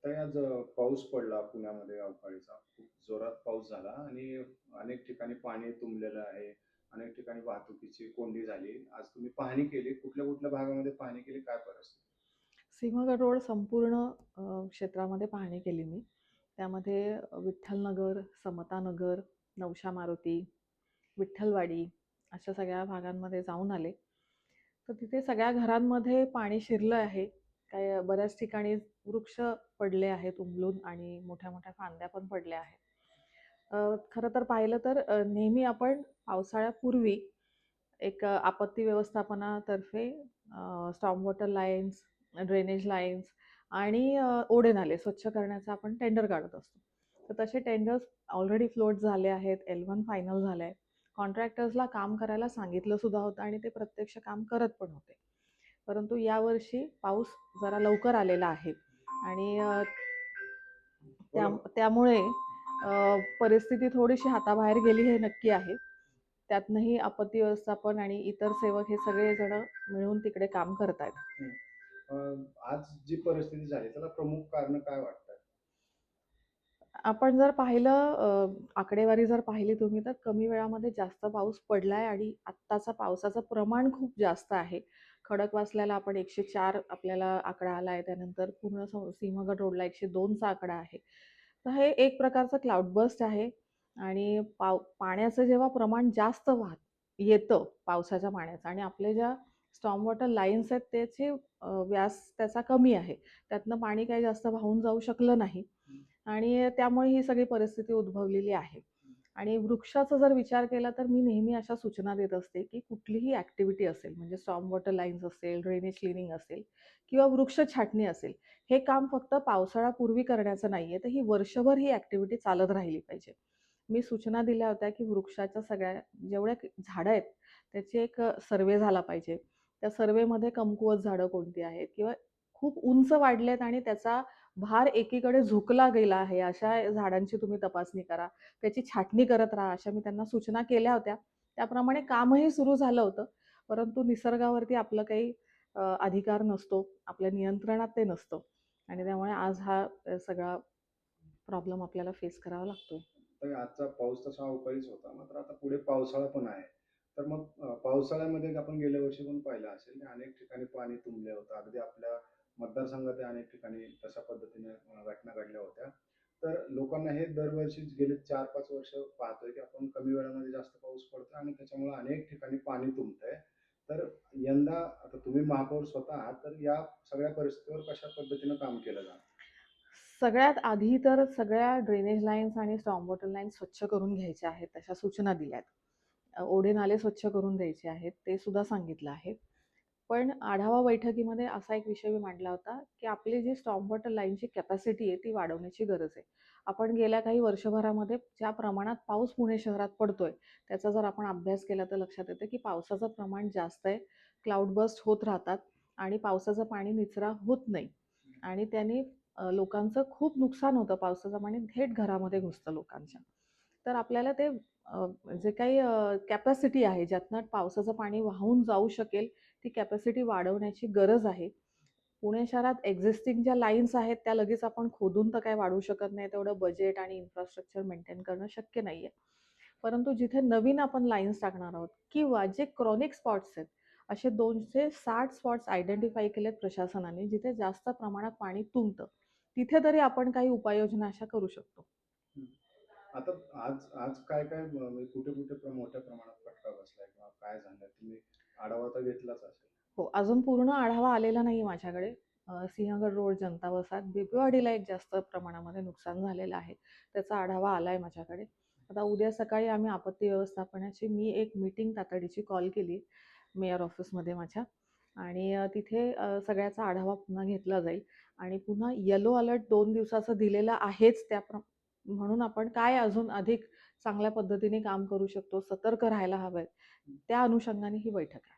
ताई आज पाऊस पडला पुण्यामध्ये अवकाळीचा. खूप जोरात पाऊस झाला आणि अनेक ठिकाणी पाणी तुंबलेलं आहे. अनेक ठिकाणी वाहतुकीची कोंडी झाली. आज तुम्ही पाहणी केली. कुठल्या-कुठल्या भागामध्ये पाहणी केली? काय परिस्थिती? सिंहगड रोड संपूर्ण क्षेत्रामध्ये पाहणी केली मी. त्यामध्ये विठ्ठलनगर, समतानगर, नवशा मारुती, विठ्ठलवाडी अशा सगळ्या भागांमध्ये जाऊन आले. तर तिथे सगळ्या घरांमध्ये पाणी शिरलं आहे. काही बऱ्याच ठिकाणी वृक्ष पडले आहेत उमलून आणि मोठ्या-मोठ्या फांद्या पण पडल्या आहेत. खरं तर पाहिलं तर नेहमी आपण पावसाळ्यापूर्वी एक आपत्ती व्यवस्थापनातर्फे storm water lines, drainage lines आणि ओढे नाले स्वच्छ करण्याचा आपण टेंडर काढत असतो. तर तसे टेंडर्स ऑलरेडी फ्लोट झाले आहेत. L1 फायनल झालं आहे. कॉन्ट्रॅक्टर्सला काम करायला सांगितलं सुद्धा होतं आणि ते प्रत्यक्ष काम करत पण होते. परंतु यावर्षी पाऊस जरा लवकर आलेला आहे आणि बोला. त्यामुळे परिस्थिती थोडीशी हाताबाहेर गेली हे नक्की आहे. त्यातनंही आपत्ती व्यवस्थापन आणि इतर सेवक हे सगळेजण मिळून तिकडे काम करतायत. हं. आज जी परिस्थिती झाली त्याला प्रमुख कारण काय वाटतं? आपण जर पाहिलं आकडेवारी जर पाहिली तुम्ही तर कमी वेळामध्ये जास्त पाऊस पडलाय आणि आत्ताचा पावसाचं प्रमाण खूप जास्त आहे. खडकवासल्याला आपण 104 आपल्याला आकडा आलाय. त्यानंतर पूर्ण सिंहगड रोडला 102 चा आकडा आहे. तर हे एक प्रकारचं क्लाउड बर्स्ट आहे आणि पाण्याचं जेव्हा प्रमाण जास्त येतं पावसाच्या पाण्याचं आणि आपल्या ज्या स्टॉर्म वॉटर लाईन्स आहेत त्याचे व्यास त्याचा कमी आहे. त्यातनं पाणी काही जास्त वाहून जाऊ शकलं नाही. आणि त्यामुळे ही सगळी परिस्थिती उद्भवलेली आहे. आणि वृक्षाचा जर विचार केला तर मी नेहमी अशा सूचना देत असते, की कुठलीही ॲक्टिव्हिटी असेल म्हणजे स्टॉर्म वॉटर लाईन्स असेल, ड्रेनेज क्लीनिंग असेल किंवा वृक्ष छाटणी असेल, हे काम फक्त पावसाळ्यापूर्वी करण्याचं नाहीये, तर ही वर्षभर ही ॲक्टिव्हिटी चालत राहिली पाहिजे. मी सूचना दिल्या होत्या, की वृक्षाच्या सगळ्या जेवढ्या झाडं आहेत, त्याची एक सर्व्हे झाला पाहिजे. त्या सर्व्हेमध्ये कमकुवत झाडं कोणती आहेत किंवा खूप उंच वाढलेत आणि त्याचा भार एकीकडे झुकला गेला आहे, अशा झाडांची तुम्ही तपासणी करा. त्याची छाटणी करत राहा, अशा मी त्यांना सूचना केल्या होत्या. त्याप्रमाणे कामही सुरू झालं होतं. परंतु निसर्गावरती आपलं काही अधिकार नसतो. आपल्या नियंत्रणात ते नसतं आणि त्यामुळे आज हा सगळा प्रॉब्लेम आपल्याला फेस करावा लागतोय. तर आजचा पाऊस तसा अवकाळीच होता. मात्र आता पुढे पावसाळा पण आहे. तर मग पावसाळ्यामध्ये आपण गेल्या वर्षी पण पाहिलं असेल, की अनेक ठिकाणी पाणी तुंबलं होतं. अगदी आपल्या मतदारसंघात अनेक ठिकाणी तशा पद्धतीने घटना घडल्या होत्या. तर लोकांना हे दरवर्षी गेले 4-5 वर्ष पाहतोय, की आपण कमी वेळामध्ये जास्त पाऊस पडतोय आणि त्याच्यामुळे अनेक ठिकाणी पाणी तुंबतंय. तर यंदा आता तुम्ही महापौर स्वतः आहात, तर या सगळ्या परिस्थितीवर कशा पद्धतीनं काम केलं जाणार? सगळ्यात आधी तर सगळ्या ड्रेनेज लाईन्स आणि स्टॉर्म वॉटर लाईन्स स्वच्छ करून घ्यायच्या आहेत, तशा सूचना दिल्यात. ओढे नाले स्वच्छ करून द्यायचे आहेत, ते सुद्धा सांगितलं आहे. पण आढावा बैठकीमध्ये असा एक विषय मी मांडला होता, की आपली जी स्टॉर्म वॉटर लाईनची कॅपॅसिटी आहे, ती वाढवण्याची गरज आहे. आपण गेल्या काही वर्षभरामध्ये ज्या प्रमाणात पाऊस पुणे शहरात पडतोय, त्याचा जर आपण अभ्यास केला तर लक्षात येतं, की पावसाचं प्रमाण जास्त आहे. क्लाउड बर्स्ट होत राहतात आणि पावसाचं पाणी निचरा होत नाही आणि त्याने लोकांचं खूप नुकसान होतं. पावसाचं पाणी थेट घरामध्ये घुसतं लोकांच्या. तर आपल्याला ते जे काही कॅपॅसिटी आहे, ज्यातनं पावसाचं पाणी वाहून जाऊ शकेल, ती कॅपॅसिटी वाढवण्याची गरज आहे. पुणे शहरात एक्झिस्टिंग ज्या लाईन्स आहेत, त्या लगेच आपण खोदून तर काही वाढवू शकत नाही. तेवढं बजेट आणि इन्फ्रास्ट्रक्चर मेंटेन करणं शक्य नाहीये. परंतु जिथे नवीन आपण लाईन्स टाकणार आहोत किंवा जे क्रॉनिक स्पॉट्स आहेत, असे 260 स्पॉट्स आयडेंटिफाय केलेत प्रशासनाने, जिथे जास्त प्रमाणात पाणी तुंबतं. तिथे तरी आपण काही उपाययोजना अशा करू शकतो. हं. आता आज आज काय-काय म्हणजे कुठे-कुठे मोठ्या प्रमाणात फटका बसलाय किंवा काय झालंय? तुम्ही आढावा तर घेतलाच असेल. हो, अजून पूर्ण आढावा आलेला नाही माझ्याकडे. सिंहगड रोड, जनता वसाहत, बिबवेवाडीला एक जास्त प्रमाणामध्ये नुकसान झालेलं आहे. त्याचा आढावा आलाय माझ्याकडे. आता उद्या सकाळी आम्ही आपत्ती व्यवस्थापनाची मी एक मीटिंग तातडीची कॉल केली मेयर ऑफिसमध्ये माझ्या आणि तिथे सगळ्याचा आढावा पुन्हा घेतला जाईल आणि पुन्हा येलो अलर्ट 2 दिवसाचा दिलेला आहेच म्हणून आपण काय अजून अधिक चांगल्या पद्धतीने काम करू शकतो, सतर्क राहायला हवंय, त्या अनुषंगाने ही बैठक आहे.